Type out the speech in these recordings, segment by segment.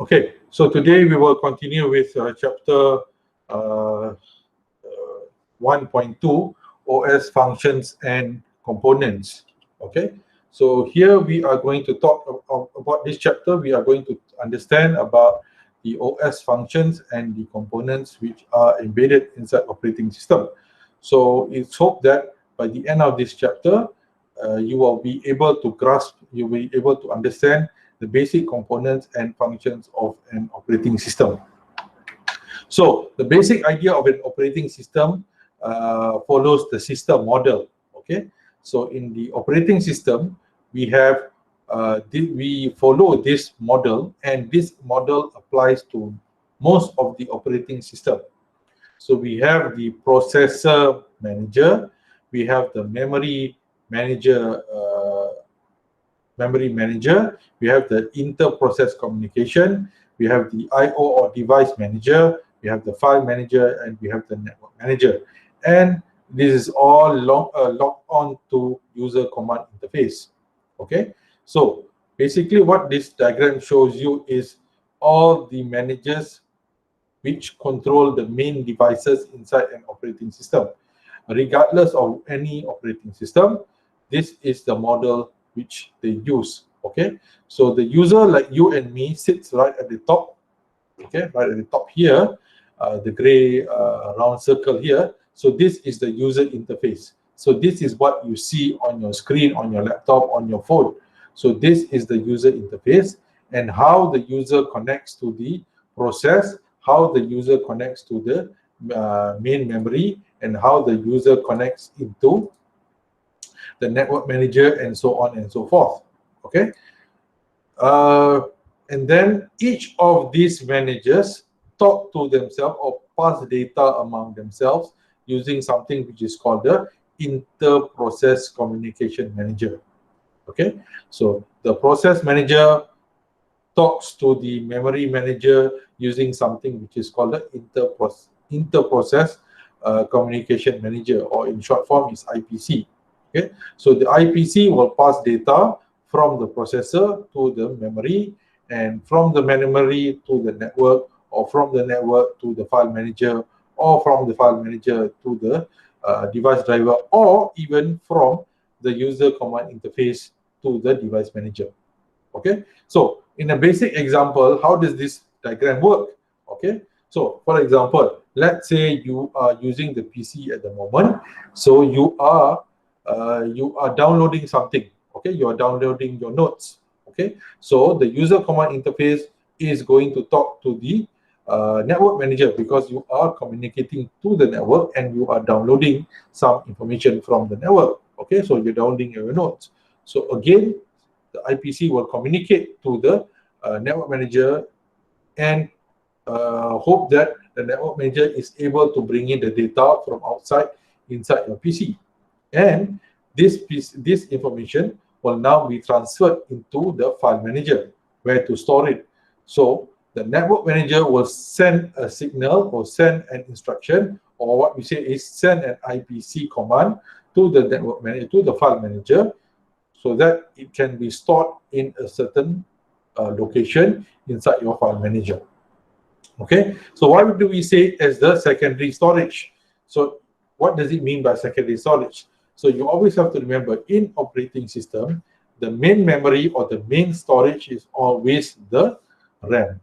Okay, so today we will continue with chapter 1.2, OS functions and components. Okay, so here we are going to talk about this chapter. We are going to understand about the OS functions and the components which are embedded inside operating system. So it's hoped that by the end of this chapter, you will be able to grasp, you will be able to understand the basic components and functions of an operating system. So the basic idea of an operating system follows the system model. Okay, so in the operating system, we have we follow this model, and this model applies to most of the operating system. So we have the processor manager, we have the memory manager, we have the interprocess communication, we have the I/O or device manager, we have the file manager, and we have the network manager. And this is all locked on to user command interface. Okay, so basically what this diagram shows you is all the managers which control the main devices inside an operating system. Regardless of any operating system, this is the model which they use. Okay, so the user like you and me sits right at the top. Okay, right at the top here, the gray round circle here. So this is the user interface. So this is what you see on your screen, on your laptop, on your phone. So this is the user interface, and how the user connects to the process, how the user connects to the main memory, and how the user connects into the network manager, and so on and so forth. Okay, and then each of these managers talk to themselves or pass data among themselves using something which is called the Interprocess Communication Manager. Okay, so the process manager talks to the memory manager using something which is called the Interprocess Communication Manager, or in short form is IPC. Okay, so the IPC will pass data from the processor to the memory, and from the memory to the network, or from the network to the file manager, or from the file manager to the device driver, or even from the user command interface to the device manager. Okay, so in a basic example, how does this diagram work? Okay, so for example, let's say you are using the PC at the moment. So you are downloading something. Okay, you are downloading your notes. Okay, so the user command interface is going to talk to the network manager, because you are communicating to the network and you are downloading some information from the network. Okay, so you're downloading your notes. So again, the IPC will communicate to the network manager and hope that the network manager is able to bring in the data from outside inside your PC. And this information will now be transferred into the file manager, where to store it. So the network manager will send a signal or send an instruction, or what we say is send an IPC command to the network manager, to the file manager, so that it can be stored in a certain location inside your file manager. Okay, so what do we say as the secondary storage? So what does it mean by secondary storage? So you always have to remember, in operating system, the main memory or the main storage is always the RAM.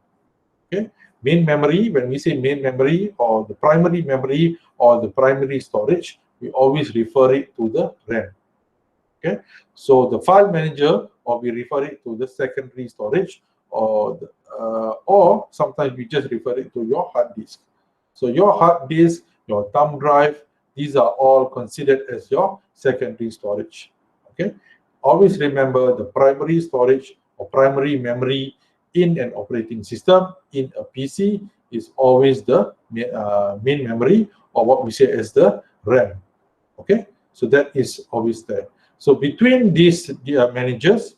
Okay, main memory, when we say main memory or the primary memory or the primary storage, we always refer it to the RAM. Okay, so the file manager, or we refer it to the secondary storage, or sometimes we just refer it to your hard disk. So your hard disk, your thumb drive, these are all considered as your secondary storage. Okay, always remember the primary storage or primary memory in an operating system, in a PC, is always the main memory, or what we say as the RAM. Okay, so that is always there. So between these managers,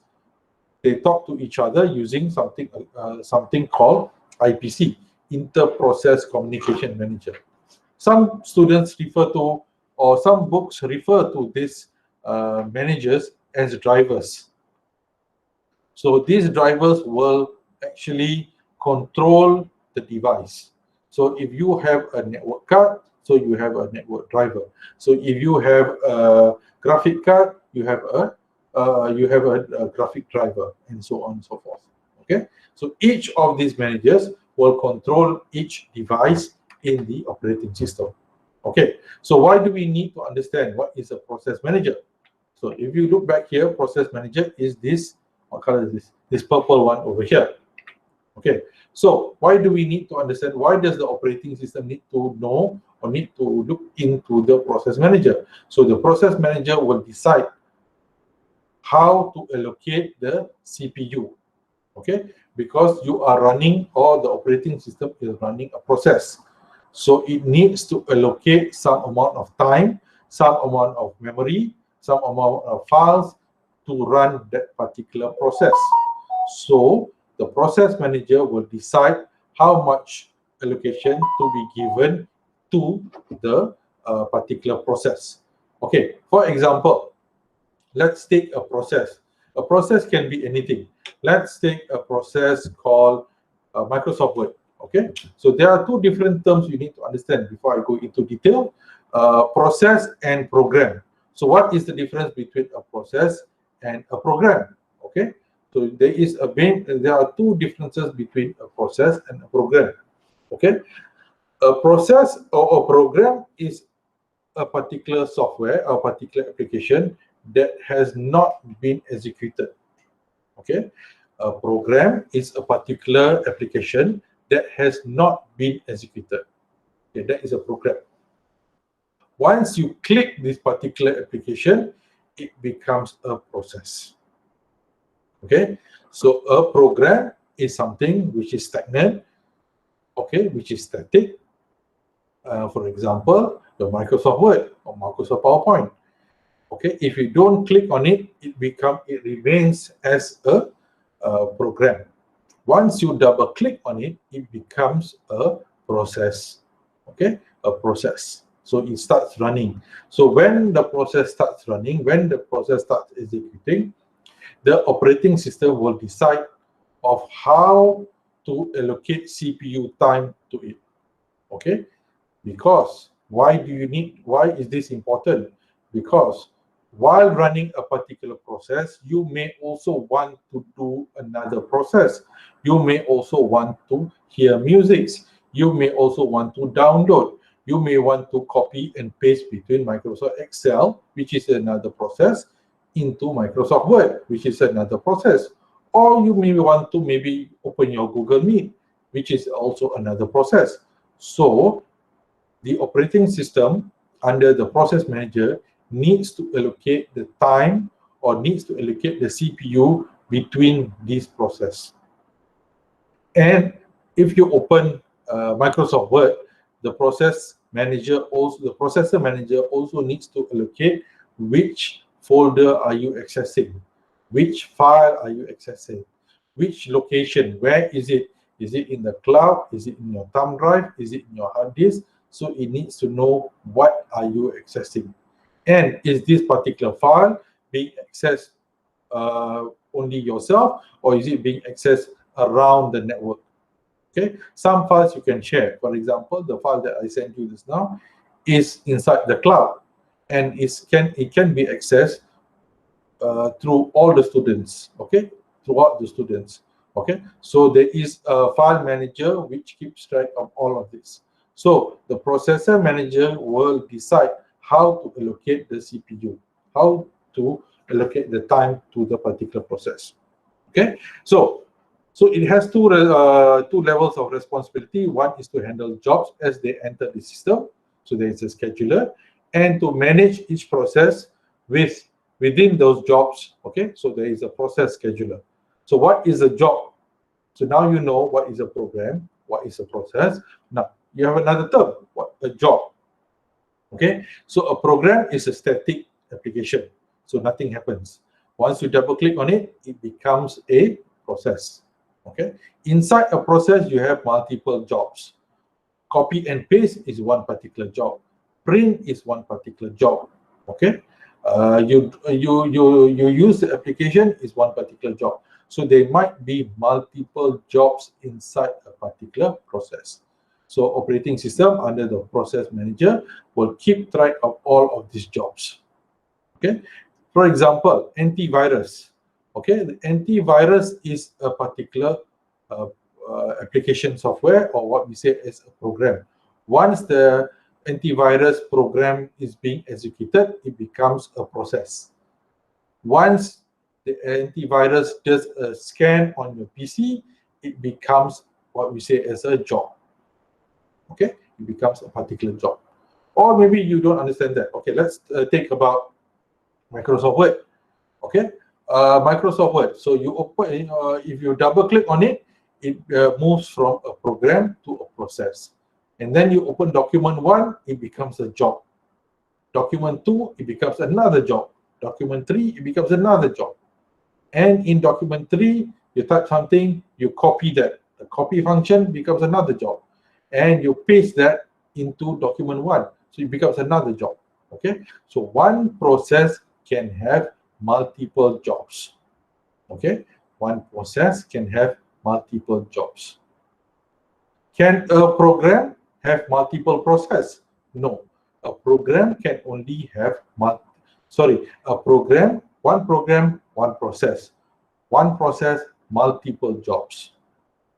they talk to each other using something called IPC, Interprocess Communication Manager. Some students refer to, or some books refer to these managers as drivers. So these drivers will actually control the device. So if you have a network card, so you have a network driver. So if you have a graphic card, you have a graphic driver, and so on and so forth. Okay, so each of these managers will control each device in the operating system. Okay, so why do we need to understand what is a process manager? So if you look back here, process manager is this, what color is this? This purple one over here. Okay, so why do we need to understand? Why does the operating system need to know or need to look into the process manager? So the process manager will decide how to allocate the CPU. Okay, because you are running, or the operating system is running a process. So it needs to allocate some amount of time, some amount of memory, some amount of files to run that particular process. So the process manager will decide how much allocation to be given to the particular process. Okay, for example, let's take a process. A process can be anything. Let's take a process called Microsoft Word. Okay, so there are two different terms you need to understand before I go into detail. Process and program. So what is the difference between a process and a program? Okay, so there are two differences between a process and a program. Okay, a process or a program is a particular software or particular application that has not been executed. Okay, a program is a particular application that has not been executed. Okay, that is a program. Once you click this particular application, it becomes a process. Okay, so a program is something which is stagnant, okay, which is static. For example, the Microsoft Word or Microsoft PowerPoint. Okay, if you don't click on it, it remains as a program. Once you double click on it, it becomes a process. Okay, a process. So it starts running. So when the process starts running, when the process starts executing, the operating system will decide of how to allocate CPU time to it. Okay, because why is this important? Because while running a particular process, you may also want to do another process. You may also want to hear music. You may also want to download. You may want to copy and paste between Microsoft Excel, which is another process, into Microsoft Word, which is another process. Or you may want to maybe open your Google Meet, which is also another process. So the operating system under the process manager needs to allocate the time or needs to allocate the CPU between these processes. And if you open Microsoft Word, the processor manager also needs to allocate which folder are you accessing, which file are you accessing, which location, where is it? Is it in the cloud? Is it in your thumb drive? Is it in your hard disk? So it needs to know what are you accessing. And is this particular file being accessed only yourself, or is it being accessed around the network? Okay, some files you can share. For example, the file that I sent you just now is inside the cloud, and it can be accessed through all the students. Okay, throughout the students. Okay, so there is a file manager which keeps track of all of this. So the processor manager will decide how to allocate the CPU, how to allocate the time to the particular process. Okay, so it has two levels of responsibility. One is to handle jobs as they enter the system. So there is a scheduler, and to manage each process within those jobs. Okay, so there is a process scheduler. So what is a job? So now you know what is a program, what is a process. Now you have another term, what a job. Okay, so a program is a static application, so nothing happens. Once you double click on it, it becomes a process. Okay, inside a process you have multiple jobs. Copy and paste is one particular job. Print is one particular job. Okay, you use the application is one particular job. So there might be multiple jobs inside a particular process. So operating system under the process manager will keep track of all of these jobs. Okay. For example, antivirus. Okay, the antivirus is a particular application software, or what we say is a program. Once the antivirus program is being executed, it becomes a process. Once the antivirus does a scan on your PC, it becomes what we say as a job. Okay, it becomes a particular job. Or maybe you don't understand that. Okay, let's take about Microsoft Word. Okay, Microsoft Word. So you open, if you double click on it, it moves from a program to a process. And then you open document 1, it becomes a job. Document 2, it becomes another job. Document 3, it becomes another job. And in document 3, you type something, you copy that. The copy function becomes another job. And you paste that into document 1. So it becomes another job. Okay, so one process can have multiple jobs. Okay, one process can have multiple jobs. Can a program have multiple processes? No, a program can only have one program, one process. One process, multiple jobs.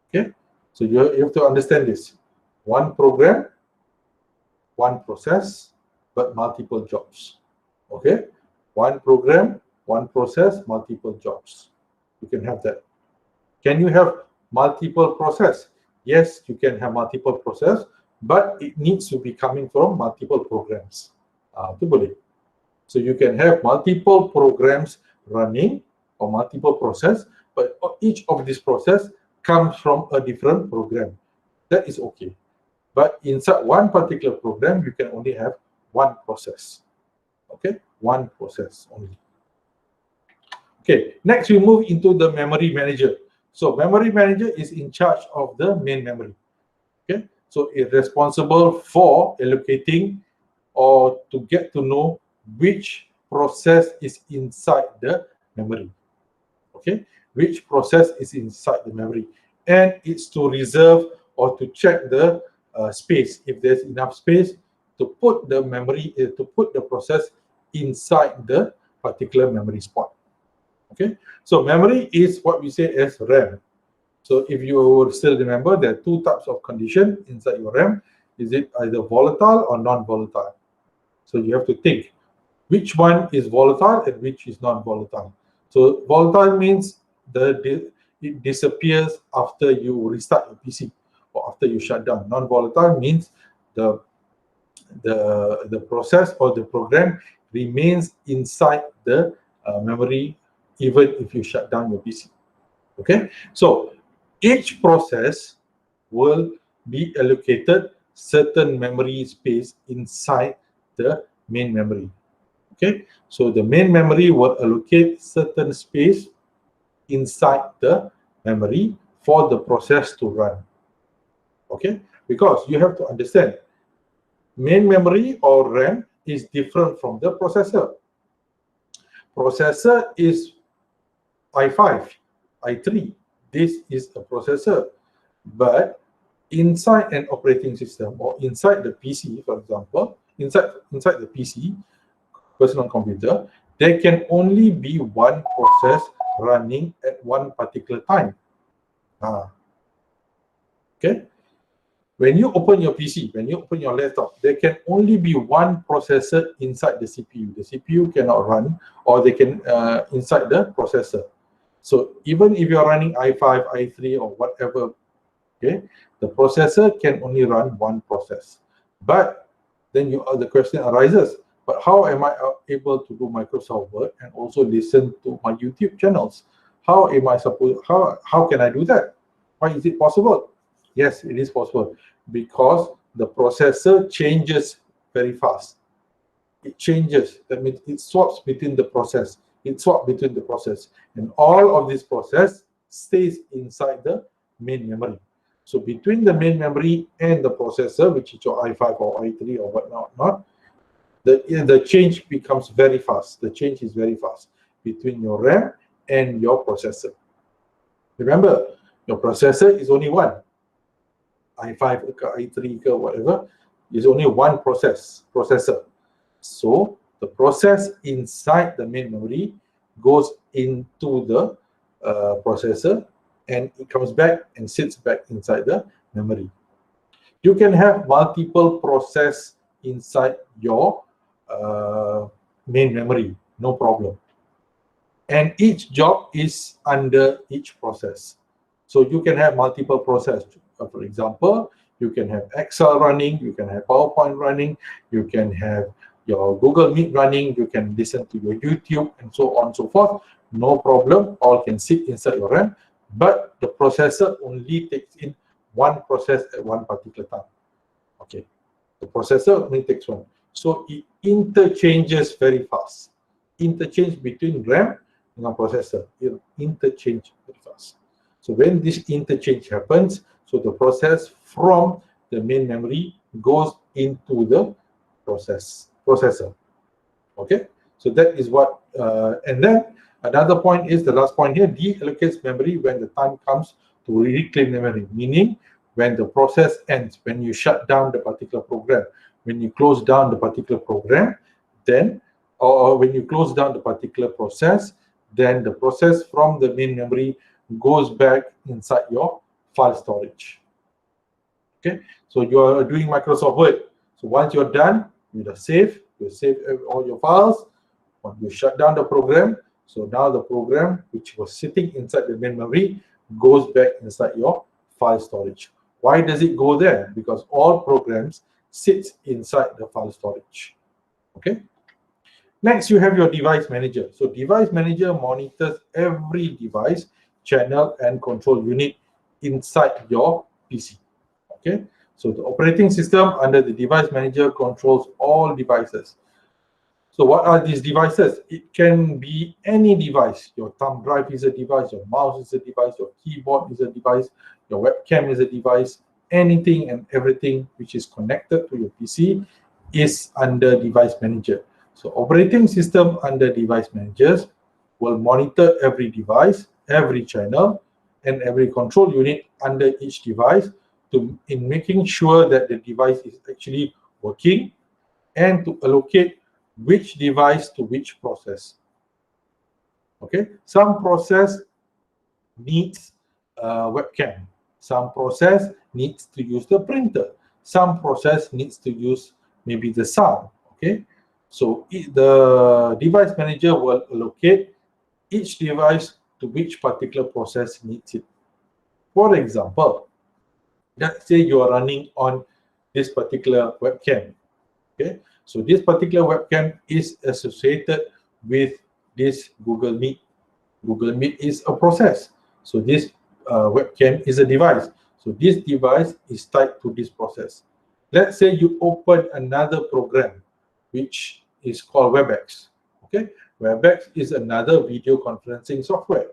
Okay, so you have to understand this. One program, one process, but multiple jobs. Okay, one program, one process, multiple jobs. You can have that. Can you have multiple process? Yes, you can have multiple process, but it needs to be coming from multiple programs. So you can have multiple programs running or multiple process, but each of these process comes from a different program. That is okay. But inside one particular program, you can only have one process. Okay, one process only. Okay, next we move into the memory manager. So memory manager is in charge of the main memory. Okay, so it's responsible for allocating or to get to know which process is inside the memory. Okay, which process is inside the memory, and it's to reserve or to check the space, if there's enough space to put the memory, to put the process inside the particular memory spot. Okay, so memory is what we say as RAM. So if you still remember, there are two types of condition inside your RAM. Is it either volatile or non-volatile? So you have to think which one is volatile and which is non-volatile. So volatile means it disappears after you restart your PC or after you shut down. Non-volatile means the process or the program remains inside the memory even if you shut down your PC. Okay, so each process will be allocated certain memory space inside the main memory. Okay, so the main memory will allocate certain space inside the memory for the process to run. Okay, because you have to understand, main memory or RAM is different from the processor. Processor is i5, i3. This is a processor. But inside an operating system or inside the PC, for example, inside the PC, personal computer, there can only be one process running at one particular time. Okay. When you open your PC, when you open your laptop, there can only be one processor inside the CPU. The CPU cannot run, or they can inside the processor. So even if you're running i5, i3, or whatever, okay, the processor can only run one process. But then the question arises, but how am I able to do Microsoft Word and also listen to my YouTube channels? How can I do that? Why is it possible? Yes, it is possible, because the processor changes very fast. It changes. That means it swaps between the process. And all of this process stays inside the main memory. So between the main memory and the processor, which is your i5 or i3 or whatnot, the change becomes very fast. The change is very fast between your RAM and your processor. Remember, your processor is only one. i5, i3, whatever, is only one processor. So the process inside the main memory goes into the processor, and it comes back and sits back inside the memory. You can have multiple process inside your main memory, no problem. And each job is under each process. So you can have multiple process. For example, you can have Excel running, you can have PowerPoint running, you can have your Google Meet running, you can listen to your YouTube, and so on and so forth. No problem, all can sit inside your RAM, but the processor only takes in one process at one particular time. Okay, the processor only takes one. So it interchanges very fast. Interchange between RAM and processor, it interchange very fast. So when this interchange happens, so the process from the main memory goes into the processor. Okay, so that is what, and then another point is, the last point here, deallocates memory when the time comes to reclaim memory, meaning when the process ends, when you shut down the particular program, when you close down the particular program, then, or when you close down the particular process, then the process from the main memory goes back inside your file storage. Okay, so you are doing Microsoft Word. So once you're done with the save, you save all your files. When you shut down the program, so now the program which was sitting inside the main memory goes back inside your file storage. Why does it go there? Because all programs sit inside the file storage. Okay. Next, you have your device manager. So device manager monitors every device, channel, and control unit inside your PC. Okay, so the operating system under the device manager controls all devices. So what are these devices? It can be any device. Your thumb drive is a device, your mouse is a device, your keyboard is a device, your webcam is a device. Anything and everything which is connected to your PC is under device manager. So operating system under device managers will monitor every device, every channel, and every control unit under each device in making sure that the device is actually working, and to allocate which device to which process. Okay, some process needs a webcam, some process needs to use the printer, some process needs to use maybe the sound. Okay, so the device manager will allocate each device to which particular process needs it. For example, let's say you are running on this particular webcam. Okay, so this particular webcam is associated with this Google Meet. Google Meet is a process. So this webcam is a device. So this device is tied to this process. Let's say you open another program which is called WebEx. Okay, WebEx is another video conferencing software.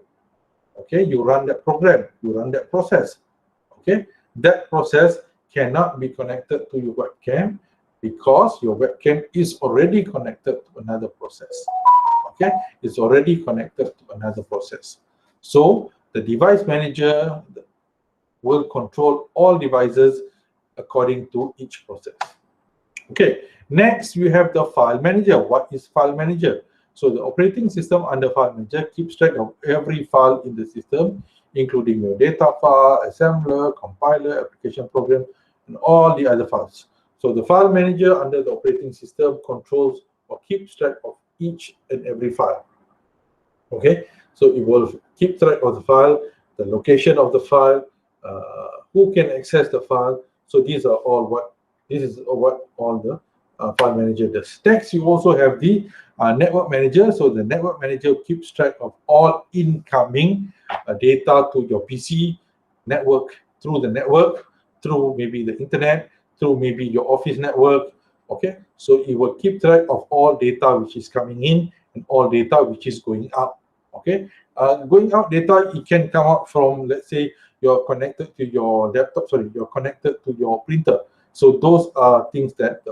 Okay, you run that program, you run that process. Okay, that process cannot be connected to your webcam because your webcam is already connected to another process. Okay, it's already connected to another process. So the device manager will control all devices according to each process. Okay, next we have the file manager. What is file manager? So the operating system under file manager keeps track of every file in the system, including your data file, assembler, compiler, application program, and all the other files. So the file manager under the operating system controls or keeps track of each and every file. Okay, so it will keep track of the file, the location of the file, who can access the file. So these are all what all the file manager does. Next, you also have the network manager. So the network manager keeps track of all incoming data to your PC network, through the network, through maybe the internet, through maybe your office network. Okay, so it will keep track of all data which is coming in and all data which is going out. Okay, going out data, it can come out from, let's say, you're connected to your laptop, you're connected to your printer. So those are things that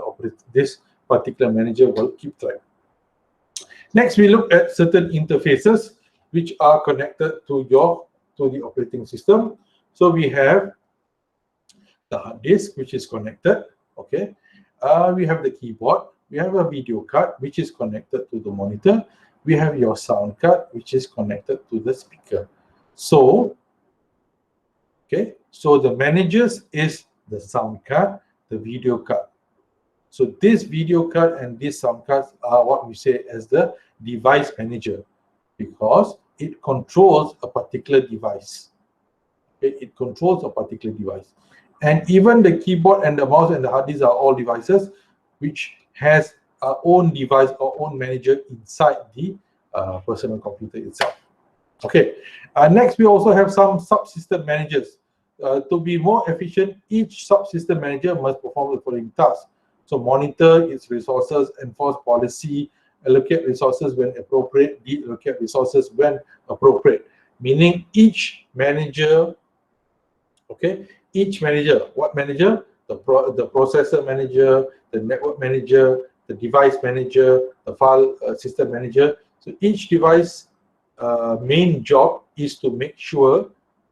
this particular manager will keep track. Next, we look at certain interfaces which are connected to to the operating system. So we have the hard disk, which is connected. Okay, we have the keyboard. We have a video card, which is connected to the monitor. We have your sound card, which is connected to the speaker. So, okay, so the managers is the sound card, the video card. So this video card and this sound cards are what we say as the device manager, because it controls a particular device. Okay, it controls a particular device. And even the keyboard and the mouse and the hard disk are all devices which has our own device or own manager inside the personal computer itself. Okay, next we also have some subsystem managers. To be more efficient, each subsystem manager must perform the following tasks. So monitor its resources, enforce policy, allocate resources when appropriate, deallocate resources when appropriate. Meaning each manager, okay, each manager, what manager? The processor manager, the network manager, the device manager, the file system manager. So each device main job is to make sure,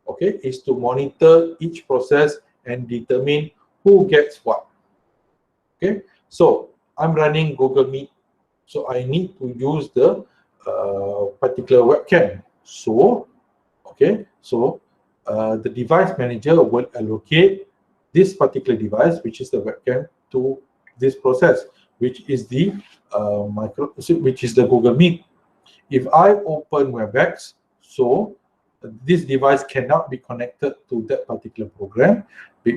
okay, is to monitor each process and determine who gets what. Okay, so I'm running Google Meet, so I need to use the particular webcam. So, okay, so the device manager will allocate this particular device, which is the webcam, to this process, which is the which is the Google Meet. If I open WebEx, so this device cannot be connected to that particular program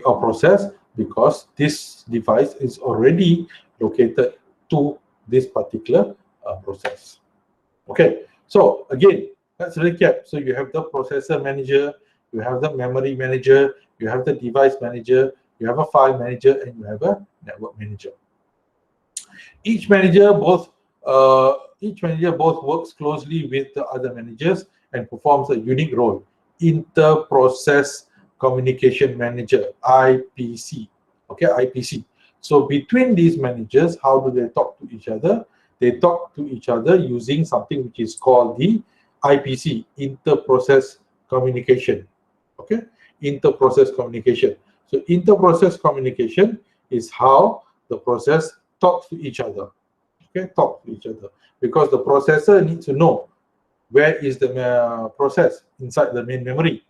or process, because this device is already located to this particular process. Okay, so again, let's recap. So you have the processor manager, you have the memory manager, you have the device manager, you have a file manager, and you have a network manager. Each manager both works closely with the other managers and performs a unique role. Interprocess Communication Manager, IPC. Okay, IPC. So between these managers, how do they talk to each other? They talk to each other using something which is called the IPC, Interprocess Communication. Okay, Interprocess Communication. So interprocess communication is how the process talks to each other. Okay, talk to each other, because the processor needs to know where is the process inside the main memory,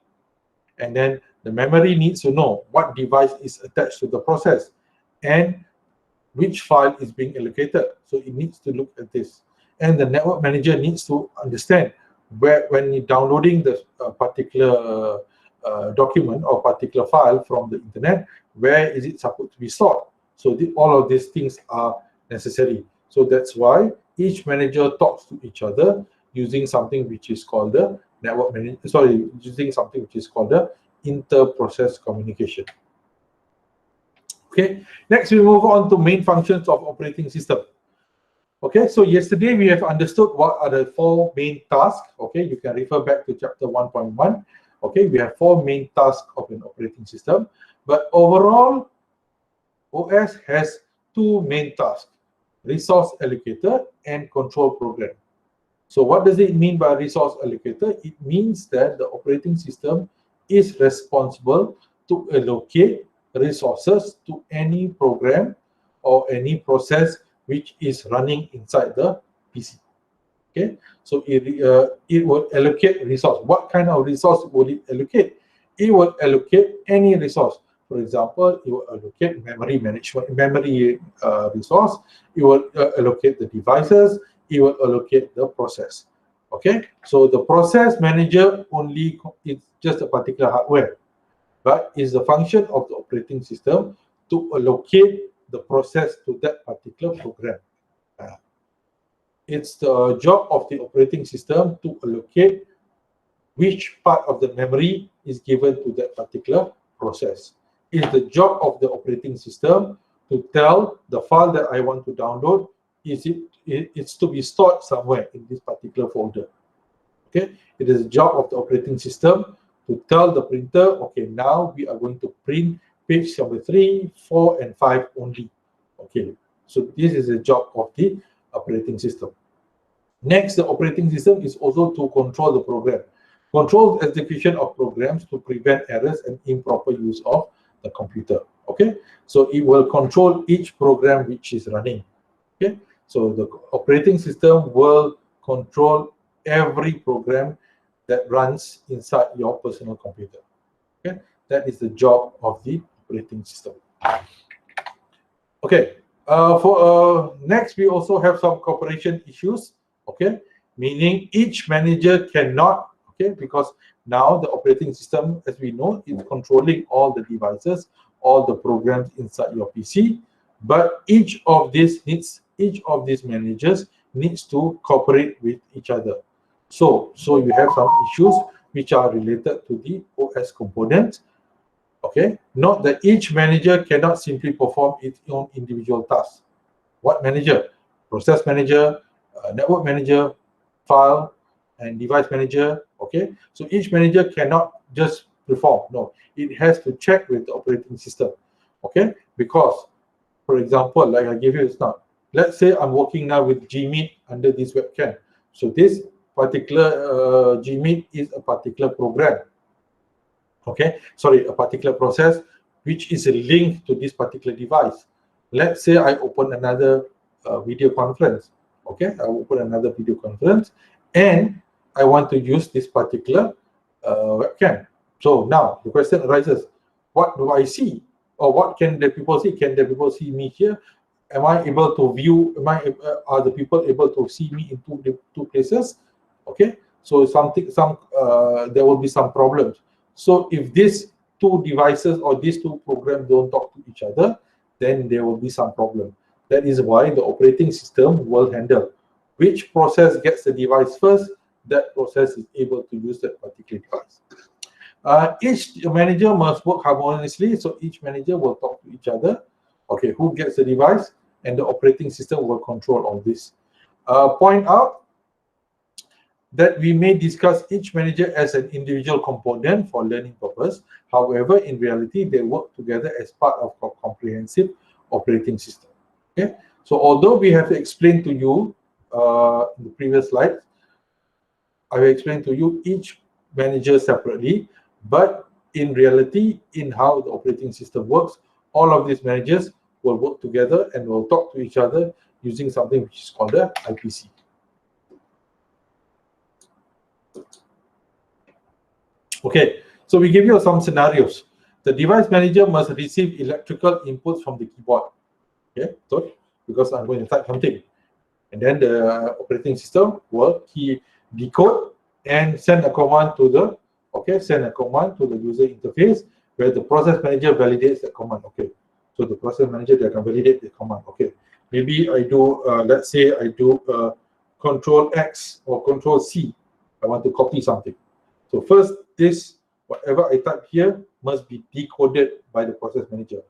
and then the memory needs to know what device is attached to the process and which file is being allocated. So it needs to look at this, and the network manager needs to understand where, when you're downloading the particular document or particular file from the internet, where is it supposed to be stored. So all of these things are necessary. So that's why each manager talks to each other using something which is called the network manager. Sorry, using something which is called the inter-process communication. Okay. Next, we move on to main functions of operating system. Okay. So yesterday we have understood what are the 4 main tasks. Okay. You can refer back to chapter 1.1. Okay. We have 4 main tasks of an operating system, but overall, OS has 2 main tasks: resource allocator and control program. So what does it mean by resource allocator? It means that the operating system is responsible to allocate resources to any program or any process which is running inside the PC. Okay, so it will allocate resource. What kind of resource will it allocate? It will allocate any resource. For example, it will allocate memory management, resource. It will allocate the devices. It will allocate the process. Okay, so the process manager only is just a particular hardware, but is the function of the operating system to allocate the process to that particular program. It's the job of the operating system to allocate which part of the memory is given to that particular process. It's the job of the operating system to tell the file that I want to download, it's to be stored somewhere in this particular folder. Okay, it is the job of the operating system to tell the printer, okay, now we are going to print page number 3, 4, and 5 only. Okay, so this is the job of the operating system. Next, the operating system is also to control the program. Controls execution of programs to prevent errors and improper use of the computer. Okay, so it will control each program which is running. Okay, so the operating system will control every program that runs inside your personal computer. Okay, that is the job of the operating system. Okay, next we also have some cooperation issues. Okay, meaning each manager cannot, okay, because now the operating system, as we know, is controlling all the devices, all the programs inside your PC, but each of these managers needs to cooperate with each other. So you have some issues which are related to the OS component. Okay, note that each manager cannot simply perform its own individual tasks. What manager? Process manager, network manager, file, and device manager. Okay, so each manager cannot just perform. No, it has to check with the operating system. Okay, because, for example, like I gave you just now, let's say I'm working now with Gmeet under this webcam. So this particular Gmeet is a particular program. Okay, sorry, a particular process which is linked to this particular device. Let's say I open another video conference. Okay, I open another video conference and I want to use this particular webcam. So now the question arises, what do I see? Or what can the people see? Can the people see me here? Am I able to view, are the people able to see me in two places? Okay, so there will be some problems. So if these two devices or these two programs don't talk to each other, then there will be some problem. That is why the operating system will handle which process gets the device first. That process is able to use that particular device. Each manager must work harmoniously, so each manager will talk to each other. Okay, who gets the device, and the operating system will control all this. Point out that we may discuss each manager as an individual component for learning purpose. However, in reality, they work together as part of a comprehensive operating system. Okay, so although we have explained to you in the previous slide, I will explain to you each manager separately, but in reality, in how the operating system works, all of these managers will work together and will talk to each other using something which is called the IPC. Okay, so we give you some scenarios. The device manager must receive electrical inputs from the keyboard. Okay, so because I'm going to type something, and then the operating system will decode and send a command to the user interface, where the process manager validates the command. Okay, so the process manager, they can validate the command. Okay, maybe I do let's say I do Control X or Control C. I want to copy something. So first, whatever I type here must be decoded by the process manager.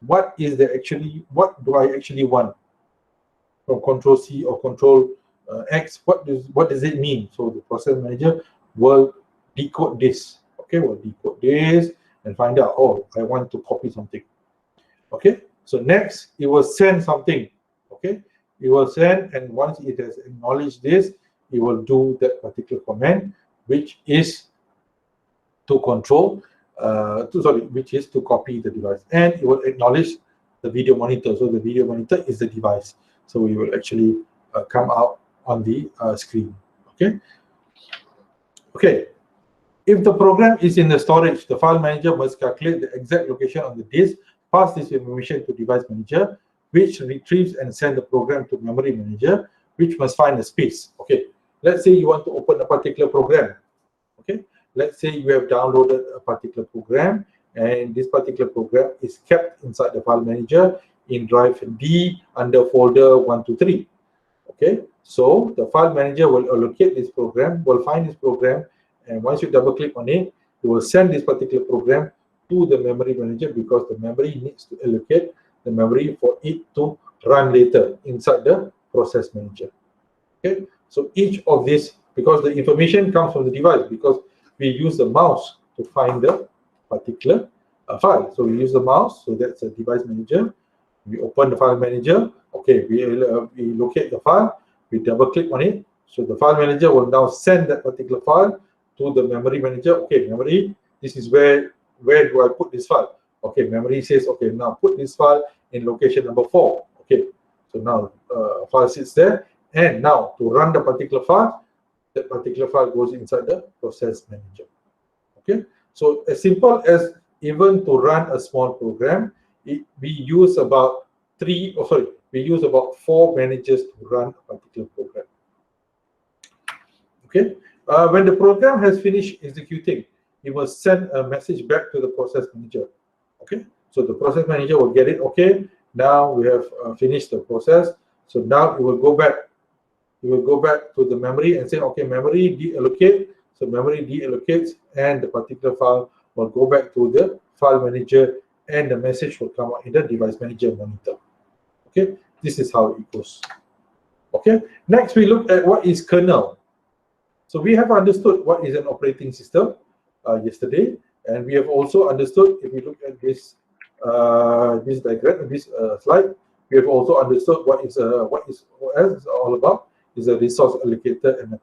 What do I actually want from Control C or Control X? What does it mean? So the process manager will decode this. Okay, will decode this and find out, oh, I want to copy something. Okay, so next it will send something. Okay, it will send, and once it has acknowledged this, it will do that particular command, which is to which is to copy the device, and it will acknowledge the video monitor. So the video monitor is the device. So it will actually come out on the screen. Okay. Okay. If the program is in the storage, the file manager must calculate the exact location on the disk, pass this information to device manager, which retrieves and send the program to memory manager, which must find a space. Okay. Let's say you want to open a particular program. Okay. Let's say you have downloaded a particular program, and this particular program is kept inside the file manager in drive D under folder 123. Okay, so the file manager will allocate this program, will find this program, and once you double click on it, it will send this particular program to the memory manager, because the memory needs to allocate the memory for it to run later inside the process manager. Okay, so each of these, because the information comes from the device, because we use the mouse to find the particular file. So we use the mouse, so that's a device manager. We open the file manager. Okay, we locate the file. We double click on it. So the file manager will now send that particular file to the memory manager. Okay, memory, this is where do I put this file? Okay, memory says, okay, now put this file in location number 4. Okay, so now file sits there, and now to run the particular file, that particular file goes inside the process manager. Okay, so as simple as even to run a small program, we use about 4 managers to run a particular program. Okay, when the program has finished executing, it will send a message back to the process manager. Okay, so the process manager will get it. Okay, now we have finished the process. So now it will go back. It will go back to the memory and say, okay, memory deallocate. So memory deallocates, and the particular file will go back to the file manager, and the message will come out in the device manager monitor. Okay, this is how it goes. Okay, next we look at what is kernel. So we have understood what is an operating system yesterday, and we have also understood, if we look at this this diagram, this slide, we have also understood what is OS all about. Is a resource allocator and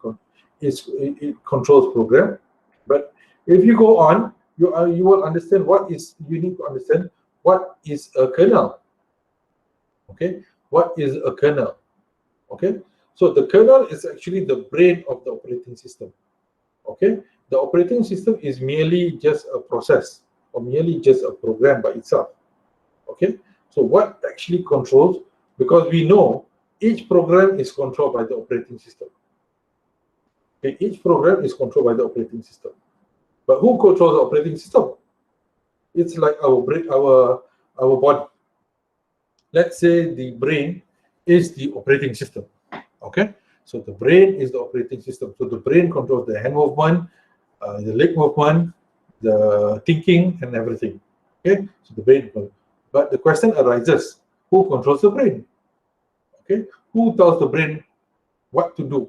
it controls program. But if you go on, you will understand you need to understand what is a kernel. Okay, what is a kernel? Okay, so the kernel is actually the brain of the operating system. Okay, the operating system is merely just a process or merely just a program by itself. Okay, so what actually controls, because we know each program is controlled by the operating system. Okay, each program is controlled by the operating system. But who controls the operating system? It's like our brain, our body. Let's say the brain is the operating system. Okay, so the brain is the operating system. So the brain controls the hand movement, the leg movement, the thinking, and everything. Okay, so the brain. But the question arises: who controls the brain? Okay, who tells the brain what to do?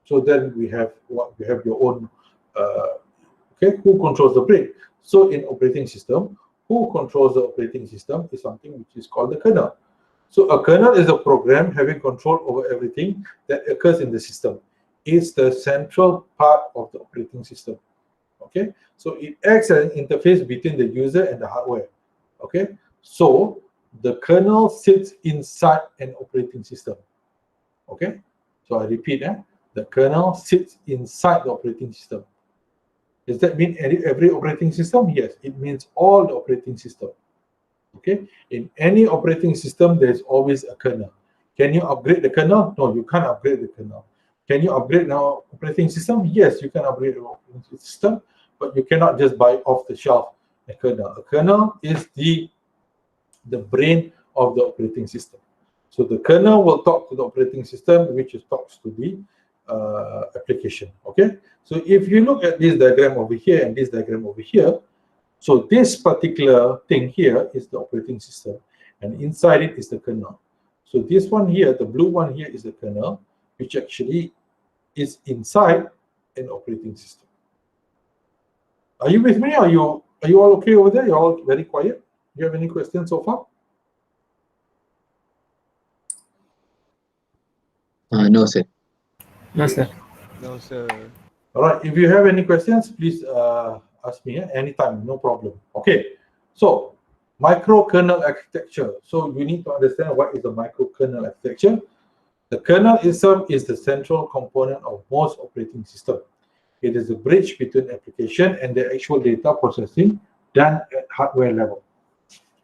So then we have your own. Okay, who controls the brain? So in operating system, who controls the operating system is something which is called the kernel. So a kernel is a program having control over everything that occurs in the system. It's the central part of the operating system. Okay, so it acts as an interface between the user and the hardware. Okay, so the kernel sits inside an operating system. Okay, so I repeat, the kernel sits inside the operating system. Does that mean every operating system? Yes, it means all the operating system. Okay, in any operating system, there's always a kernel. Can you upgrade the kernel? No, you can't upgrade the kernel. Can you upgrade our operating system? Yes, you can upgrade the operating system, but you cannot just buy off the shelf a kernel. A kernel is the brain of the operating system. So the kernel will talk to the operating system, which talks to the application. Okay, so if you look at this diagram over here and this diagram over here, so this particular thing here is the operating system, and inside it is the kernel. So this one here, the blue one here, is the kernel, which actually is inside an operating system. Are you with me? Are you all okay over there? You're all very quiet. Do you have any questions so far? No, sir. No, sir. No, sir. All right. If you have any questions, please ask me anytime. No problem. Okay. So microkernel architecture. So you need to understand what is the microkernel architecture. The kernel itself is the central component of most operating systems. It is a bridge between application and the actual data processing done at hardware level.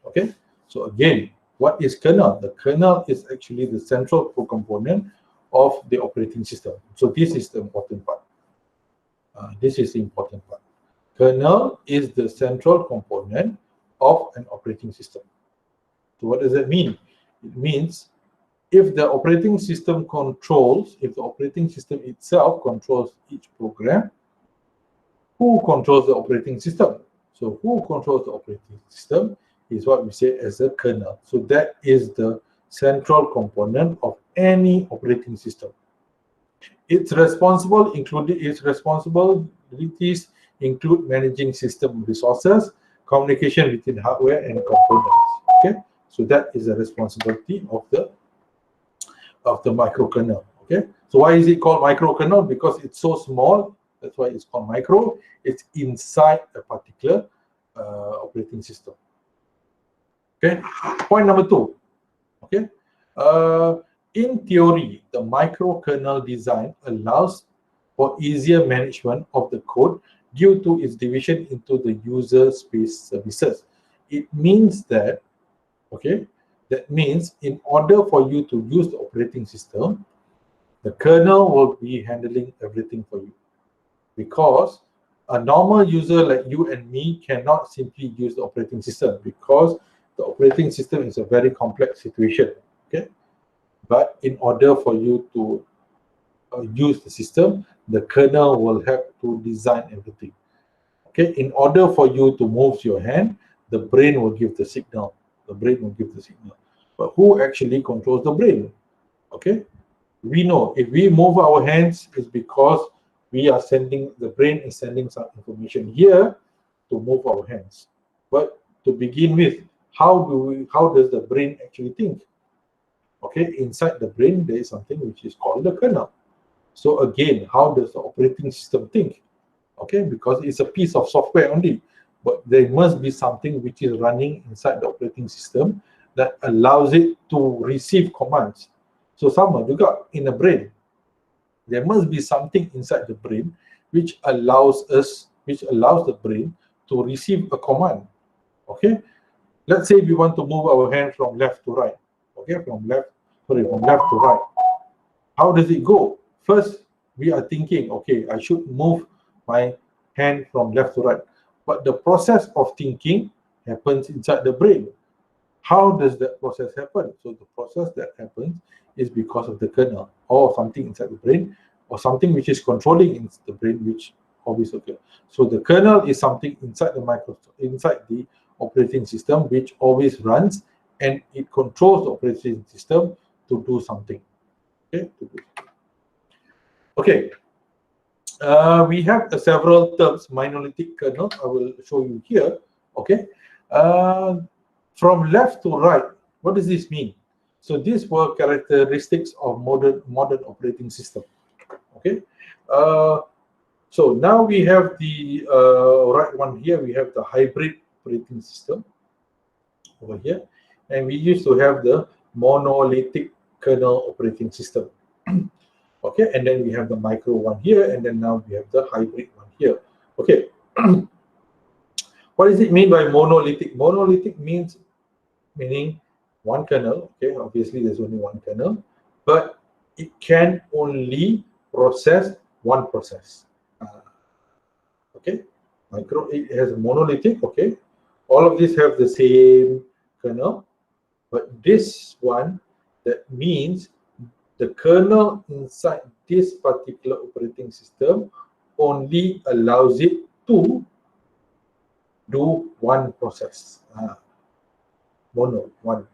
Okay. So again, what is kernel? The kernel is actually the central component of the operating system. So this is the important part. This is the important part. Kernel is the central component of an operating system. So what does that mean? It means if the operating system itself controls each program, who controls the operating system? So who controls the operating system is what we say as a kernel. So that is the central component of any operating system. Its responsibilities include managing system resources, communication between hardware and components. Okay, so that is the responsibility of the microkernel. Okay, so why is it called microkernel? Because it's so small, That's why it's called micro. It's inside a particular operating system. Okay, point number 2. Okay, in theory, the microkernel design allows for easier management of the code due to its division into the user space services. It means that, okay, that means in order for you to use the operating system, the kernel will be handling everything for you, because a normal user like you and me cannot simply use the operating system, because the operating system is a very complex situation. Okay, but in order for you to use the system, the kernel will help to design everything. Okay, in order for you to move your hand, the brain will give the signal. The brain will give the signal. But who actually controls the brain? Okay, we know if we move our hands, it's because we are sending, the brain is sending some information here to move our hands. But to begin with, how does the brain actually think? Okay, inside the brain, there is something which is called the kernel. So again, how does the operating system think? Okay, because it's a piece of software only, but there must be something which is running inside the operating system that allows it to receive commands. So sama juga in the brain, there must be something inside the brain which allows the brain to receive a command. Okay, let's say we want to move our hand from left to right. Okay, from left to right. How does it go? First, we are thinking, okay, I should move my hand from left to right. But the process of thinking happens inside the brain. How does that process happen? So the process that happens is because of the kernel, or something inside the brain, or something which is controlling in the brain, which always occurs. So the kernel is something inside the operating system, which always runs, and it controls the operating system to do something. Okay. Okay. We have several terms. Monolithic kernel, I will show you here. Okay. From left to right, what does this mean? So these were characteristics of modern operating system. Okay. So now we have the right one here. We have the hybrid operating system over here, and we used to have the monolithic kernel operating system. Okay, and then we have the micro one here, and then now we have the hybrid one here. Okay. What does it mean by monolithic? Monolithic meaning one kernel. Okay, obviously there's only one kernel, but it can only process one process. Okay, it has monolithic. Okay, all of these have the same kernel, but this one, that means the kernel inside this particular operating system only allows it to do one process. Mono, one.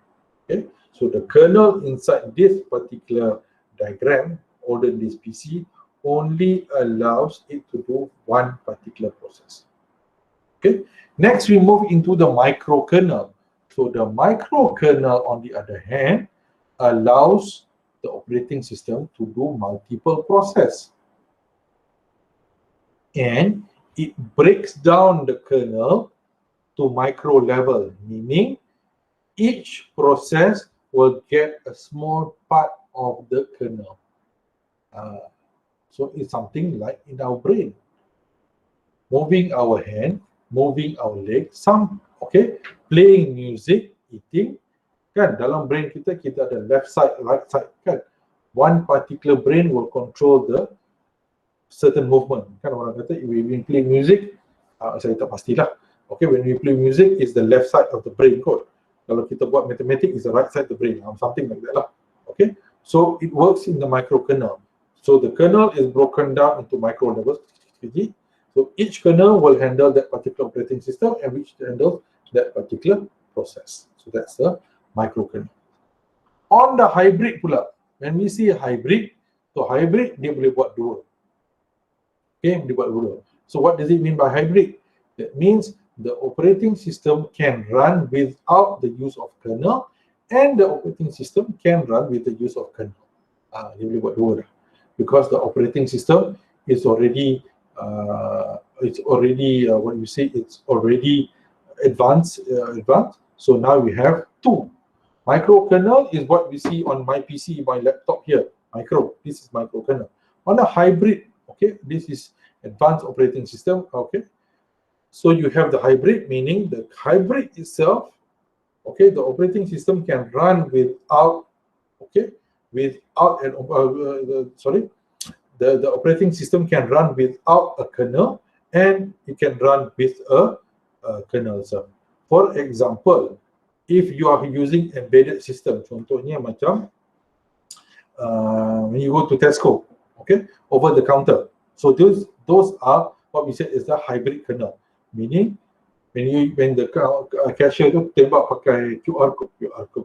Okay, so the kernel inside this particular diagram, or in this PC, only allows it to do one particular process. Okay, next we move into the microkernel. So the microkernel, on the other hand, allows the operating system to do multiple processes, and it breaks down the kernel to micro level, meaning each process will get a small part of the kernel. So it's something like in our brain, moving our hand, moving our leg, okay, playing music, eating. Kan dalam brain kita ada left side, right side, kan. One particular brain will control the certain movement. Kan orang kata, when we play music, saya tak pastilah. Okay, when we play music, is the left side of the brain kot. Kalau kita buat mathematics, is the right side of the brain. Something like that lah. Okay, so it works in the microkernel. So the kernel is broken down into micro levels. So each kernel will handle that particular operating system, and which handles that particular process. So that's the microkernel. On the hybrid pula, when we see hybrid, so hybrid dia boleh buat dua. Okay, dia buat dua. So what does it mean by hybrid? That means the operating system can run without the use of kernel, and the operating system can run with the use of kernel. Dia boleh buat dua dah. Because the operating system is already it's already what you say, it's already advanced. So now we have two. MicroKernel is what we see on my PC, my laptop here. This is MicroKernel. On a hybrid, okay, this is advanced operating system. Okay, so you have the hybrid, meaning the hybrid itself, okay, the operating system can run without, okay, without an the operating system can run without a kernel, and it can run with a kernel itself. For example, if you are using embedded system, contohnya macam when you go to Tesco, okay, over the counter. So those are what we said is the hybrid kernel, meaning when the cashier tu tembak pakai QR code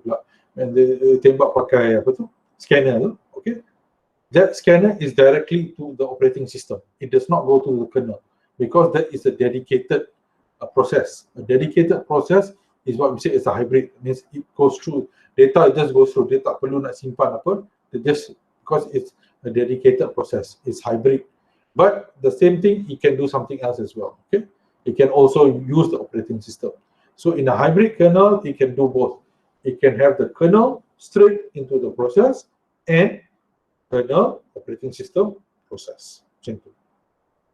pula, when they tembak pakai apa tu scanner, okay, that scanner is directly to the operating system. It does not go to the kernel because that is a dedicated process. A dedicated process is what we say is a hybrid. It means it goes through data, it just goes through. Dia tak perlu nak simpan apa. It just because it's a dedicated process. It's hybrid. But the same thing, it can do something else as well. Okay, it can also use the operating system. So in a hybrid kernel, it can do both. It can have the kernel straight into the process and kernel operating system process.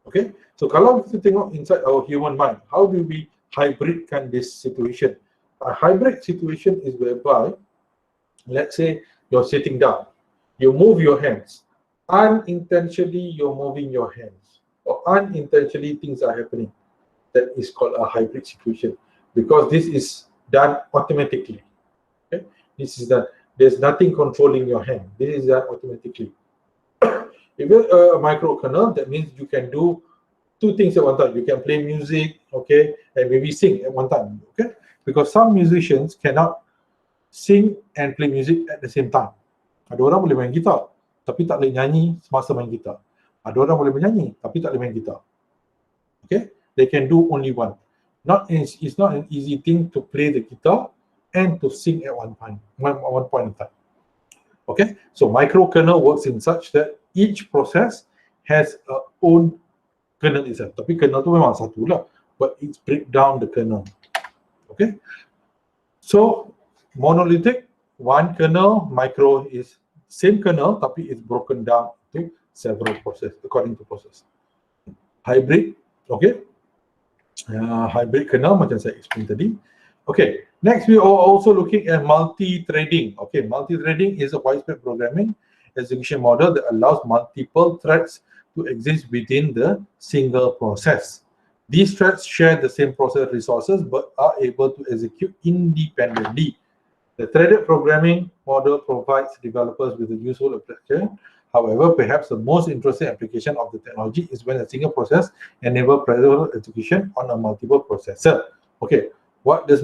Okay, so kalau kita tengok inside our human mind, how do we hybridkan this situation? A hybrid situation is whereby, let's say you're sitting down, you move your hands, unintentionally you're moving your hands, or unintentionally things are happening. That is called a hybrid situation, because this is done automatically. Okay, this is done. There's nothing controlling your hand. This is done automatically. If you're a microkernel, that means you can do two things at one time. You can play music, okay, and maybe sing at one time, okay? Because some musicians cannot sing and play music at the same time. Ada orang boleh main gitar, tapi tak boleh nyanyi semasa main gitar. Ada orang boleh menyanyi, tapi tak boleh main gitar. Okay, they can do only one. It's not an easy thing to play the guitar and to sing at one point in time. Okay, so microkernel works in such that each process has a own kernel itself. Tapi kernel tu memang satu lah, but it's break down the kernel. Okay, so monolithic, one kernel, micro is same kernel, tapi it's broken down to several processes according to process. Hybrid, okay, hybrid kernel macam saya explain tadi. Okay, next we are also looking at multi-threading. Okay, multi-threading is a widespread programming execution model that allows multiple threads to exist within the single process. These threads share the same process resources but are able to execute independently. The threaded programming model provides developers with a useful application. However, perhaps the most interesting application of the technology is when a single process enables parallel execution on a multiple processor. Okay, what does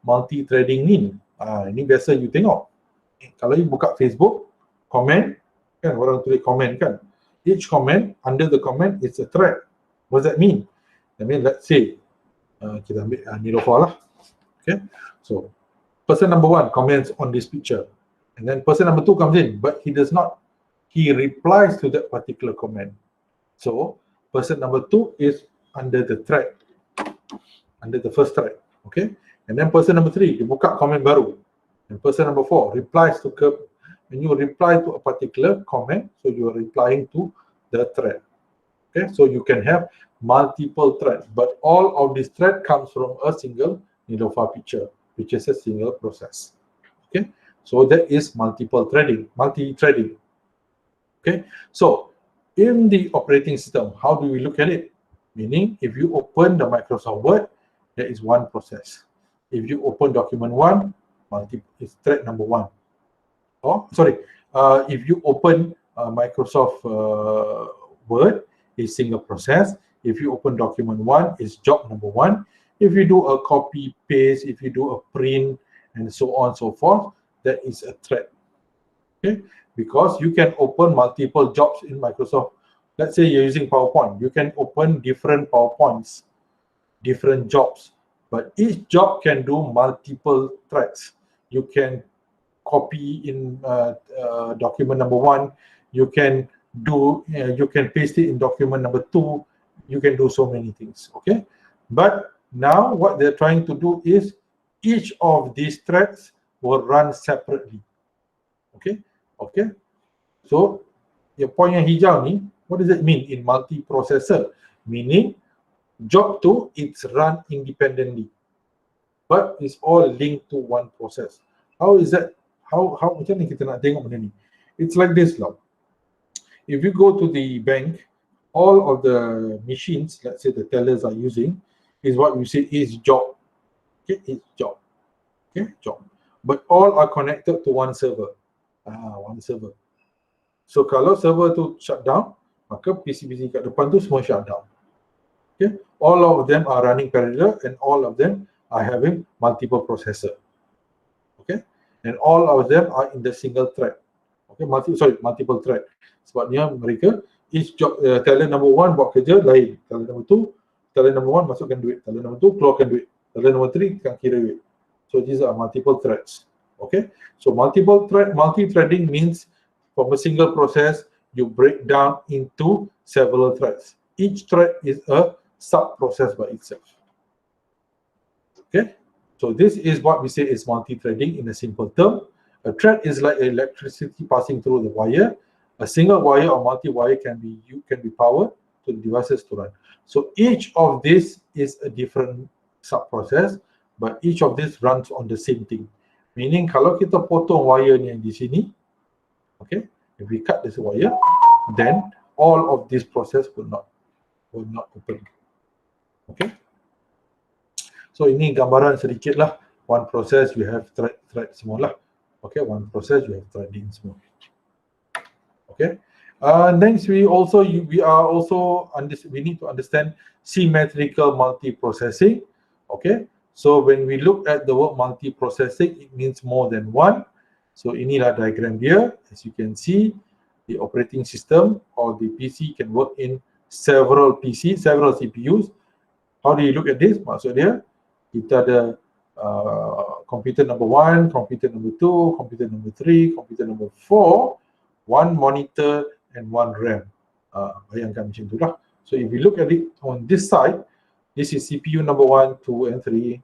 multi-threading mean? Ini biasa you tengok. Kalau you buka Facebook, comment, kan orang tulis comment kan. Each comment, under the comment, it's a thread. What does that mean? I mean, let's say, kita ambil Nilofa lah. Okay, so person number one comments on this picture, and then person number two comes in, but he replies to that particular comment. So person number two is under the thread, under the first thread, okay? And then person number three, dia buka comment baru. And person number four replies to, when you reply to a particular comment, so you are replying to the thread. Okay, so you can have multiple threads, but all of this thread comes from a single Nilofa picture, which is a single process. Okay, so that is multi-threading. Okay, so in the operating system, how do we look at it? Meaning, if you open the Microsoft Word, there is one process. If you open document one, it's thread number one. If you open Microsoft Word, it's single process. If you open document one, it's job number one. If you do a copy paste, if you do a print, and so on and so forth, that is a thread. Okay, because you can open multiple jobs in Microsoft. Let's say you're using PowerPoint, you can open different PowerPoints, different jobs, but each job can do multiple threads. You can copy in document number one, you can do, you can paste it in document number 2, you can do so many things. Okay, but now what they're trying to do is each of these threads will run separately. Okay, so your point yang hijau ni, what does it mean in multiprocessor? Meaning job 2 it's run independently, but it's all linked to one process. How is that? How macam ni kita nak tengok benda ni? It's like this lah. If you go to the bank, all of the machines, let's say the tellers are using, is what we say is job. Okay, it's job. Okay, job. But all are connected to one server. One server. So kalau server tu shut down, maka PC-PC kat depan tu semua shut down. Okay, all of them are running parallel and all of them are having multiple processor. Okay, and all of them are in the single thread. Okay, multiple thread. Sebabnya mereka each job, teller number 1 buat kerja lain, teller number 2, teller number 1 masukkan duit, teller number 2 keluarkan duit, teller number 3 kan kira duit. So these are multiple threads. Okay, so multi-threading means from a single process you break down into several threads. Each thread is a sub-process by itself. Okay, so this is what we say is multi-threading in a simple term. A thread is like electricity passing through the wire. A single wire or multi-wire can be powered to the devices to run. So each of this is a different sub-process, but each of this runs on the same thing. Meaning kalau kita potong wire ni yang di sini, okay, if we cut this wire, then all of this process will not open. Okay. So ini gambaran sedikit lah. One process you have thread semua lah. Okay, one process you have threading semua. Okay. Next, we need to understand symmetrical multiprocessing. Okay. So when we look at the word multiprocessing, it means more than one. So inilah diagram dia. As you can see, the operating system or the PC can work in several CPUs. How do you look at this? Maksud dia, kita ada computer number 1, computer number 2, computer number 3, computer number 4, one monitor and one RAM. Bayangkan macam tu lah. So if you look at it on this side, this is CPU number 1, 2, and 3,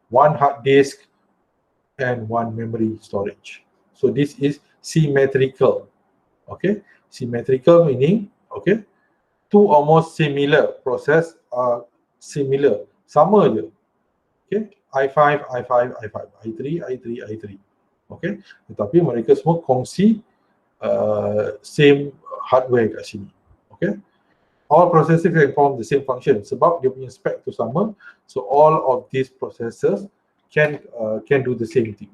one hard disk, and one memory storage. So this is symmetrical. Okay, symmetrical meaning, okay, two almost similar process are similar, sama je. Okay, i5, i5, i5, i3, i3, i3. Okay, tetapi mereka semua kongsi same hardware kat sini. Okay, all processors can perform the same function sebab dia punya spec tu sama. So all of these processors can do the same thing.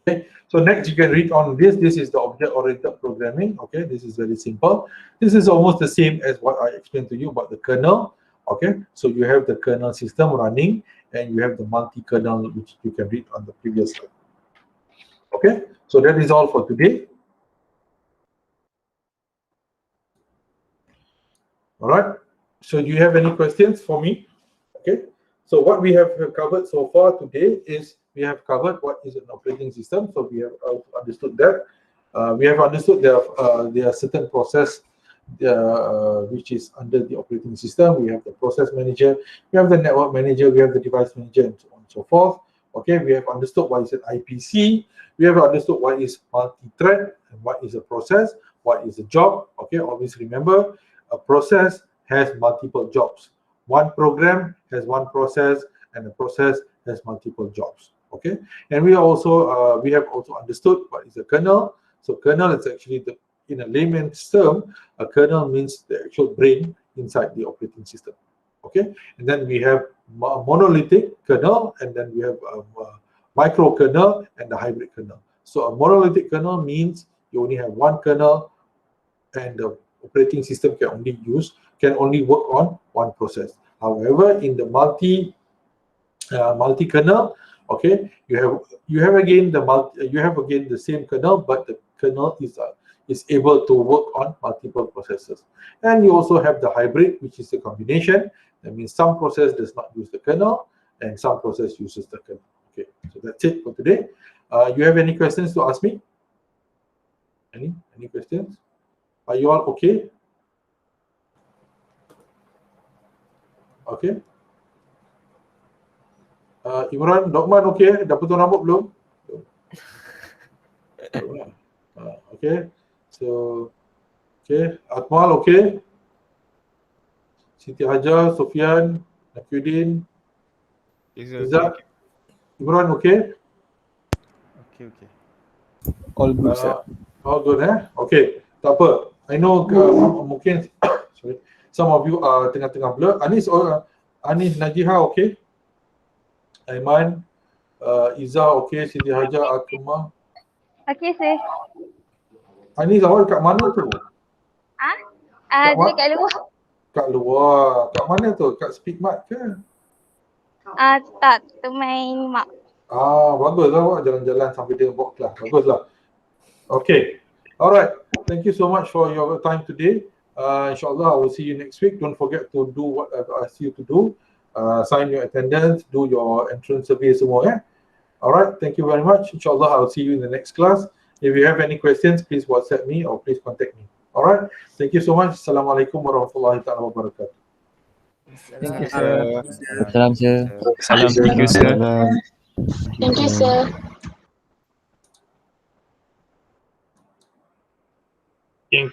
Okay, so next you can read on this. This is the object-oriented programming. Okay, this is very simple. This is almost the same as what I explained to you about the kernel. Okay, so you have the kernel system running and you have the multi-kernel which you can read on the previous slide. Okay, so that is all for today. All right, so do you have any questions for me? Okay, so what we have covered so far today is we have covered what is an operating system. So we have understood that. We have understood there are certain process which is under the operating system. We have the process manager, we have the network manager, we have the device manager, and so on and so forth. Okay, we have understood what is an IPC, we have understood what is multi-thread, and what is a process, what is a job. Okay, always remember, a process has multiple jobs. One program has one process, and a process has multiple jobs. Okay, and we have also understood what is a kernel. So kernel is actually in a layman's term, a kernel means the actual brain inside the operating system. Okay, and then we have monolithic kernel, and then we have microkernel and the hybrid kernel. So a monolithic kernel means you only have one kernel, and the operating system can only work on one process. However, in the multi-kernel, okay, you have again the same kernel, but the kernel is able to work on multiple processes. And you also have the hybrid, which is a combination. That means some process does not use the kernel, and some process uses the kernel. Okay, so that's it for today. You have any questions to ask me? Any questions? Are you all okay? Okay. Imran, Dokman okay? Dah potong rambut belum? Okay. So, okay. Akmal okay? Siti Hajar, Sofian, Nakyudin, Izzat, Imran okay? Okay. All good, sir. All good, Okay, tak apa. I know mungkin sorry, some of you are tengah-tengah blur. Anis, Najiha okay? Aiman, Izzah okay? Siti Hajar, Akmal. Okay, sir. Anis, awal kat mana tu? Dia kat luar. Kat luar. Kat mana tu? Kat Speakmart ke? Tak, tu main mak. Baguslah awak jalan-jalan sampai dia buat kelas. Baguslah. Okay. Alright. Thank you so much for your time today. InsyaAllah, I will see you next week. Don't forget to do what I've asked you to do. Sign your attendance, do your entrance survey semua, ya. Alright. Thank you very much. InsyaAllah, I will see you in the next class. If you have any questions, please WhatsApp me or please contact me. Alright. Thank you so much. Assalamualaikum warahmatullahi wabarakatuh. Thank you, sir. Salam, sir. Salam, thank you, sir. Thank you, sir.